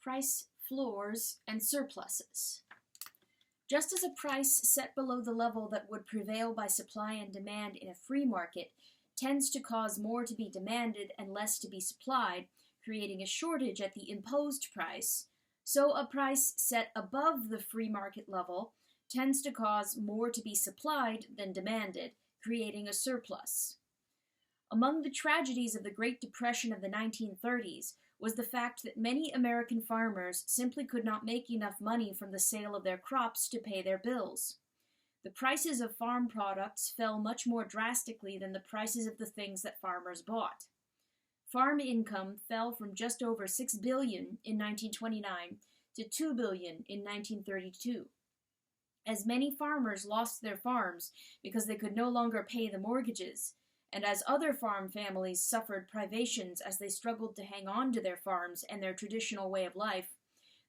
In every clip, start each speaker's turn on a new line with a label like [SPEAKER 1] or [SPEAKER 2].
[SPEAKER 1] price floors, and surpluses. Just as a price set below the level that would prevail by supply and demand in a free market tends to cause more to be demanded and less to be supplied, creating a shortage at the imposed price, so a price set above the free market level tends to cause more to be supplied than demanded, creating a surplus. Among the tragedies of the Great Depression of the 1930s was the fact that many American farmers simply could not make enough money from the sale of their crops to pay their bills. The prices of farm products fell much more drastically than the prices of the things that farmers bought. Farm income fell from just over $6 billion in 1929 to $2 billion in 1932. As many farmers lost their farms because they could no longer pay the mortgages, and as other farm families suffered privations as they struggled to hang on to their farms and their traditional way of life,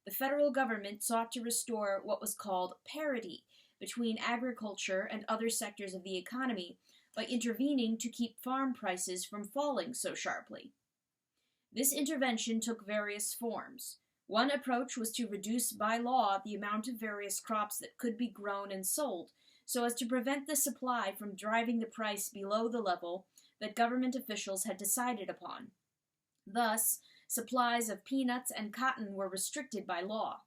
[SPEAKER 1] the federal government sought to restore what was called parity between agriculture and other sectors of the economy by intervening to keep farm prices from falling so sharply. This intervention took various forms. One approach was to reduce by law the amount of various crops that could be grown and sold, so as to prevent the supply from driving the price below the level that government officials had decided upon. Thus, supplies of peanuts and cotton were restricted by law.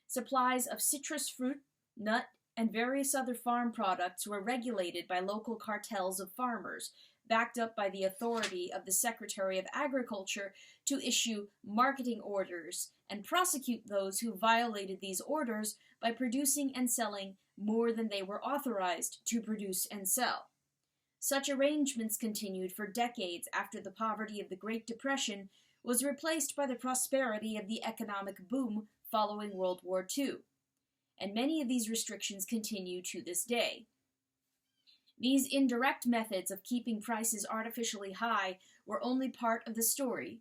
[SPEAKER 1] Supplies of citrus fruit, nut, and various other farm products were regulated by local cartels of farmers, backed up by the authority of the Secretary of Agriculture to issue marketing orders and prosecute those who violated these orders by producing and selling more than they were authorized to produce and sell. Such arrangements continued for decades after the poverty of the Great Depression was replaced by the prosperity of the economic boom following World War II, and many of these restrictions continue to this day. These indirect methods of keeping prices artificially high were only part of the story.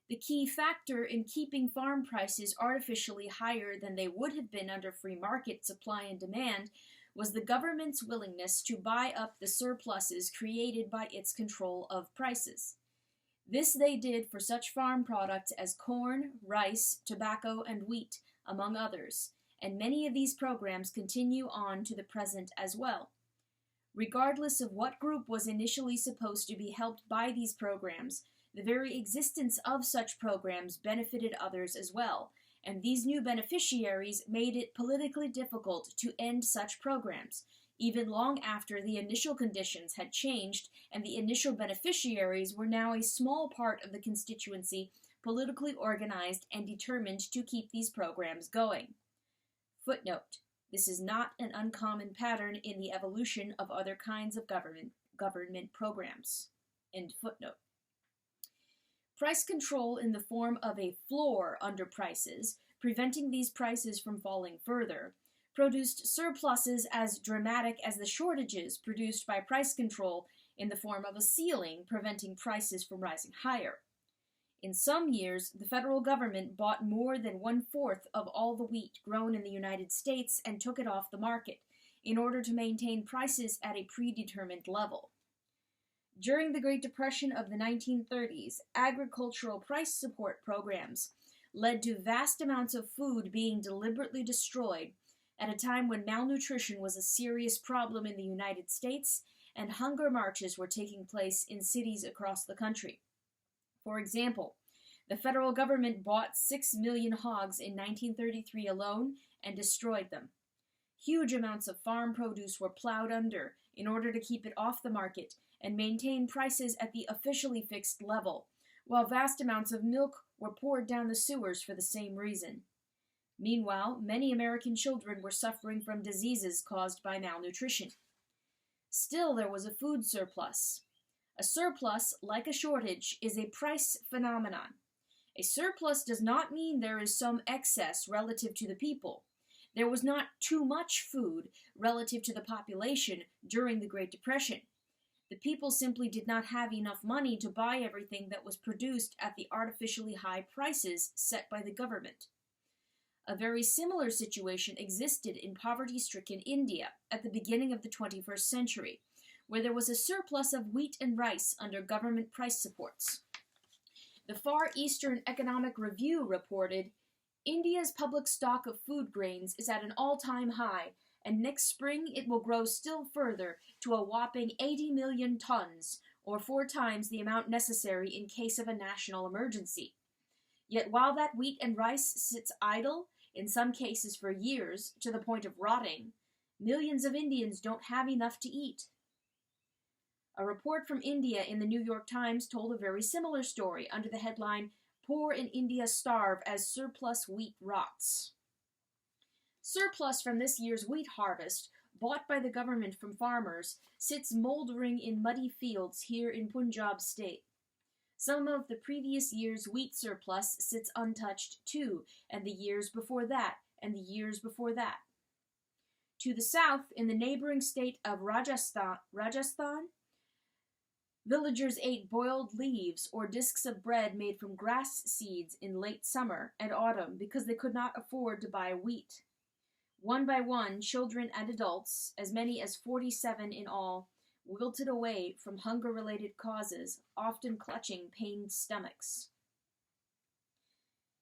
[SPEAKER 1] The key factor in keeping farm prices artificially higher than they would have been under free market supply and demand was the government's willingness to buy up the surpluses created by its control of prices. This they did for such farm products as corn, rice, tobacco, and wheat, among others, and many of these programs continue on to the present as well. Regardless of what group was initially supposed to be helped by these programs, the very existence of such programs benefited others as well, and these new beneficiaries made it politically difficult to end such programs, even long after the initial conditions had changed and the initial beneficiaries were now a small part of the constituency politically organized and determined to keep these programs going. Footnote: this is not an uncommon pattern in the evolution of other kinds of government programs. End footnote. Price control in the form of a floor under prices, preventing these prices from falling further, produced surpluses as dramatic as the shortages produced by price control in the form of a ceiling preventing prices from rising higher. In some years, the federal government bought more than 1/4 of all the wheat grown in the United States and took it off the market, in order to maintain prices at a predetermined level. During the Great Depression of the 1930s, agricultural price support programs led to vast amounts of food being deliberately destroyed at a time when malnutrition was a serious problem in the United States and hunger marches were taking place in cities across the country. For example, the federal government bought 6 million hogs in 1933 alone and destroyed them. Huge amounts of farm produce were plowed under in order to keep it off the market and maintain prices at the officially fixed level, while vast amounts of milk were poured down the sewers for the same reason. Meanwhile, many American children were suffering from diseases caused by malnutrition. Still, there was a food surplus. A surplus, like a shortage, is a price phenomenon. A surplus does not mean there is some excess relative to the people. There was not too much food relative to the population during the Great Depression. The people simply did not have enough money to buy everything that was produced at the artificially high prices set by the government. A very similar situation existed in poverty-stricken India at the beginning of the 21st century, where there was a surplus of wheat and rice under government price supports. The Far Eastern Economic Review reported, India's public stock of food grains is at an all-time high, and next spring it will grow still further to a whopping 80 million tons, or 4 times the amount necessary in case of a national emergency. Yet while that wheat and rice sits idle, in some cases for years, to the point of rotting, millions of Indians don't have enough to eat. A report from India in the New York Times told a very similar story under the headline, "Poor in India Starve as Surplus Wheat Rots." Surplus from this year's wheat harvest, bought by the government from farmers, sits moldering in muddy fields here in Punjab state. Some of the previous year's wheat surplus sits untouched too, and the years before that, and the years before that. To the south, in the neighboring state of Rajasthan, villagers ate boiled leaves or discs of bread made from grass seeds in late summer and autumn because they could not afford to buy wheat. One by one, children and adults, as many as 47 in all, wilted away from hunger-related causes, often clutching pained stomachs.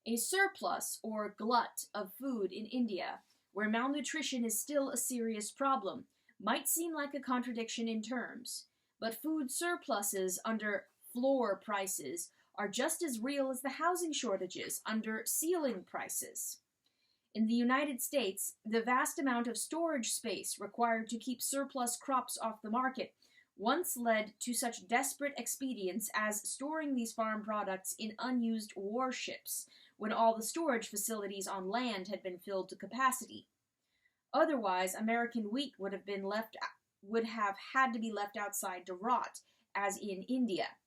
[SPEAKER 1] A surplus, or glut, of food in India, where malnutrition is still a serious problem, might seem like a contradiction in terms, but food surpluses under floor prices are just as real as the housing shortages under ceiling prices. In the United States, the vast amount of storage space required to keep surplus crops off the market once led to such desperate expedients as storing these farm products in unused warships when all the storage facilities on land had been filled to capacity. Otherwise, American wheat would have had to be left outside to rot, as in India.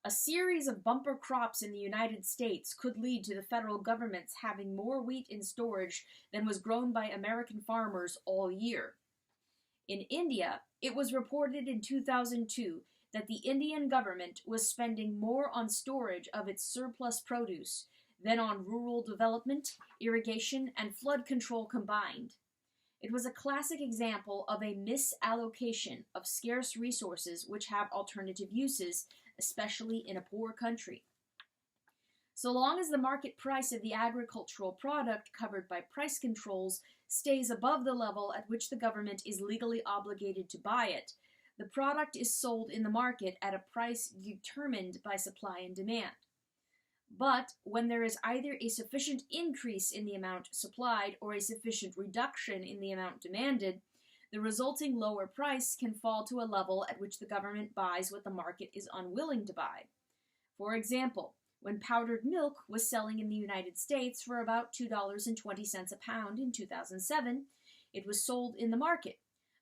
[SPEAKER 1] A series of bumper crops in the United States could lead to the federal government's having more wheat in storage than was grown by American farmers all year. In India, it was reported in 2002 that the Indian government was spending more on storage of its surplus produce than on rural development, irrigation, and flood control combined. It was a classic example of a misallocation of scarce resources which have alternative uses, especially in a poor country. So long as the market price of the agricultural product covered by price controls stays above the level at which the government is legally obligated to buy it, the product is sold in the market at a price determined by supply and demand. But when there is either a sufficient increase in the amount supplied or a sufficient reduction in the amount demanded, the resulting lower price can fall to a level at which the government buys what the market is unwilling to buy. For example, when powdered milk was selling in the United States for about $2.20 a pound in 2007, it was sold in the market.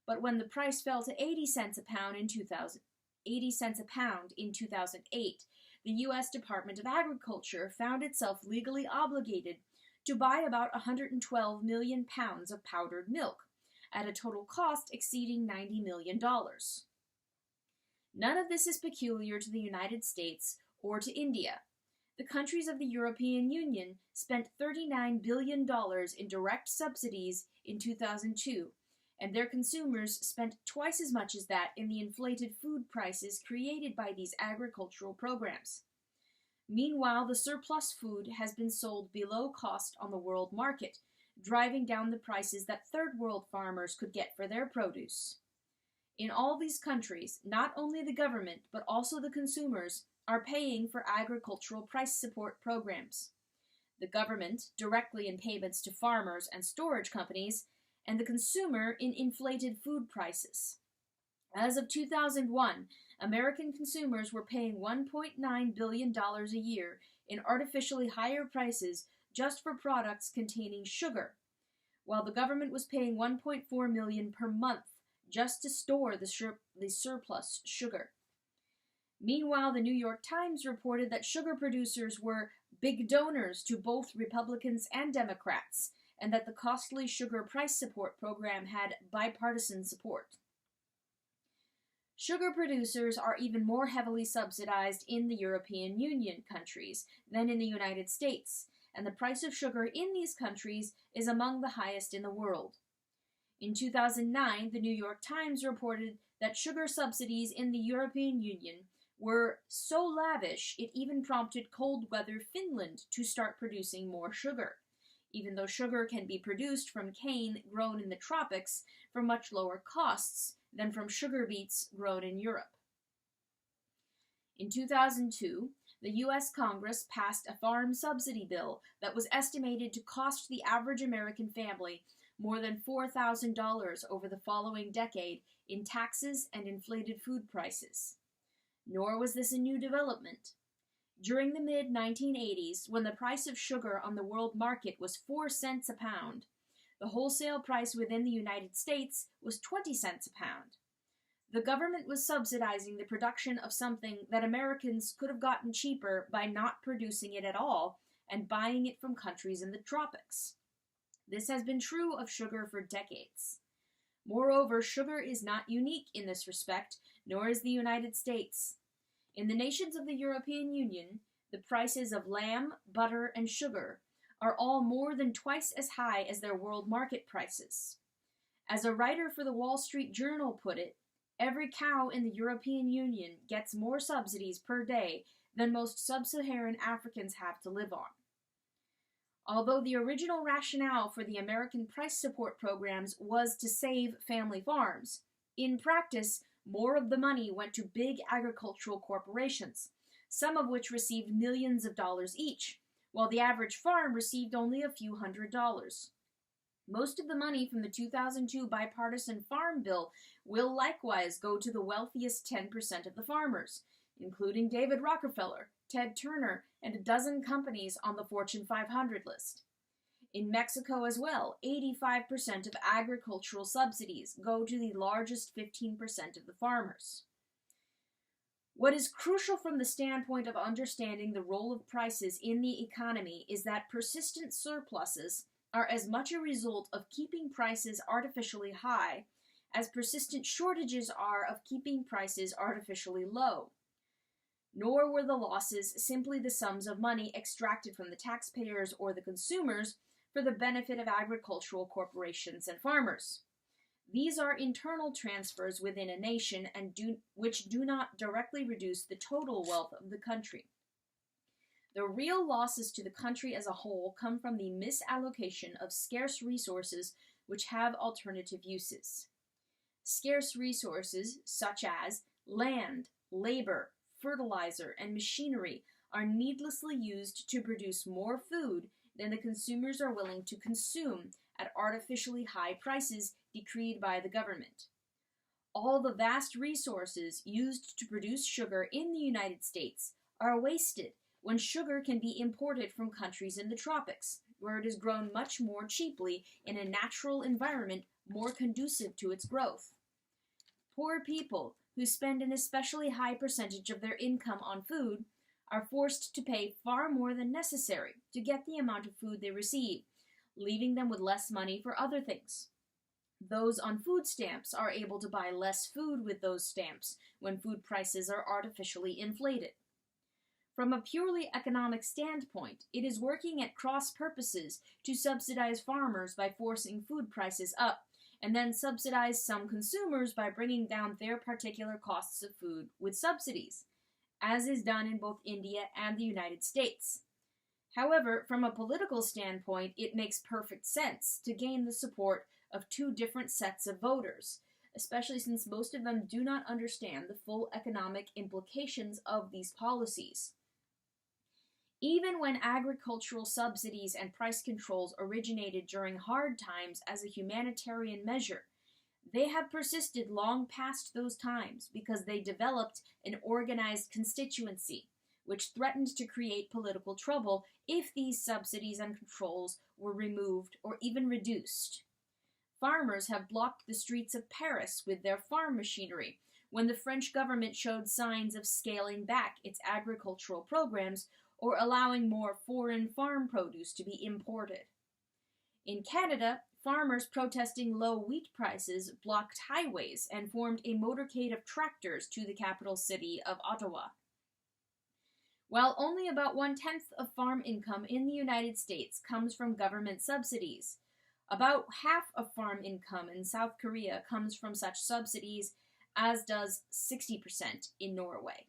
[SPEAKER 1] But when the price fell to 80 cents a pound in 2008, the U.S. Department of Agriculture found itself legally obligated to buy about 112 million pounds of powdered milk, at a total cost exceeding $90 million. None of this is peculiar to the United States or to India. The countries of the European Union spent $39 billion in direct subsidies in 2002, and their consumers spent twice as much as that in the inflated food prices created by these agricultural programs. Meanwhile, the surplus food has been sold below cost on the world market, driving down the prices that third world farmers could get for their produce. In all these countries, not only the government, but also the consumers are paying for agricultural price support programs. The government, directly in payments to farmers and storage companies, and the consumer in inflated food prices. As of 2001, American consumers were paying $1.9 billion a year in artificially higher prices just for products containing sugar, while the government was paying $1.4 million per month just to store the surplus sugar. Meanwhile, the New York Times reported that sugar producers were big donors to both Republicans and Democrats, and that the costly sugar price support program had bipartisan support. Sugar producers are even more heavily subsidized in the European Union countries than in the United States, and the price of sugar in these countries is among the highest in the world. In 2009, the New York Times reported that sugar subsidies in the European Union were so lavish it even prompted cold-weather Finland to start producing more sugar, even though sugar can be produced from cane grown in the tropics for much lower costs than from sugar beets grown in Europe. In 2002, the U.S. Congress passed a farm subsidy bill that was estimated to cost the average American family more than $4,000 over the following decade in taxes and inflated food prices. Nor was this a new development. During the mid-1980s, when the price of sugar on the world market was 4 cents a pound, the wholesale price within the United States was 20 cents a pound. The government was subsidizing the production of something that Americans could have gotten cheaper by not producing it at all and buying it from countries in the tropics. This has been true of sugar for decades. Moreover, sugar is not unique in this respect, nor is the United States. In the nations of the European Union, the prices of lamb, butter, and sugar are all more than twice as high as their world market prices. As a writer for the Wall Street Journal put it, every cow in the European Union gets more subsidies per day than most sub-Saharan Africans have to live on. Although the original rationale for the American price support programs was to save family farms, in practice, more of the money went to big agricultural corporations, some of which received millions of dollars each, while the average farm received only a few $100s. Most of the money from the 2002 bipartisan farm bill will likewise go to the wealthiest 10% of the farmers, including David Rockefeller, Ted Turner, and a dozen companies on the Fortune 500 list. In Mexico as well, 85% of agricultural subsidies go to the largest 15% of the farmers. What is crucial from the standpoint of understanding the role of prices in the economy is that persistent surpluses are as much a result of keeping prices artificially high as persistent shortages are of keeping prices artificially low. Nor were the losses simply the sums of money extracted from the taxpayers or the consumers for the benefit of agricultural corporations and farmers. These are internal transfers within a nation which do not directly reduce the total wealth of the country. The real losses to the country as a whole come from the misallocation of scarce resources which have alternative uses. Scarce resources such as land, labor, fertilizer, and machinery are needlessly used to produce more food than the consumers are willing to consume at artificially high prices decreed by the government. All the vast resources used to produce sugar in the United States are wasted when sugar can be imported from countries in the tropics, where it is grown much more cheaply in a natural environment more conducive to its growth. Poor people, who spend an especially high percentage of their income on food, are forced to pay far more than necessary to get the amount of food they receive, leaving them with less money for other things. Those on food stamps are able to buy less food with those stamps when food prices are artificially inflated. From a purely economic standpoint, it is working at cross purposes to subsidize farmers by forcing food prices up, and then subsidize some consumers by bringing down their particular costs of food with subsidies, as is done in both India and the United States. However, from a political standpoint, it makes perfect sense to gain the support of two different sets of voters, especially since most of them do not understand the full economic implications of these policies. Even when agricultural subsidies and price controls originated during hard times as a humanitarian measure, they have persisted long past those times because they developed an organized constituency, which threatened to create political trouble if these subsidies and controls were removed or even reduced. Farmers have blocked the streets of Paris with their farm machinery when the French government showed signs of scaling back its agricultural programs or allowing more foreign farm produce to be imported. In Canada, farmers protesting low wheat prices blocked highways and formed a motorcade of tractors to the capital city of Ottawa. While only about 1/10 of farm income in the United States comes from government subsidies, about half of farm income in South Korea comes from such subsidies, as does 60% in Norway.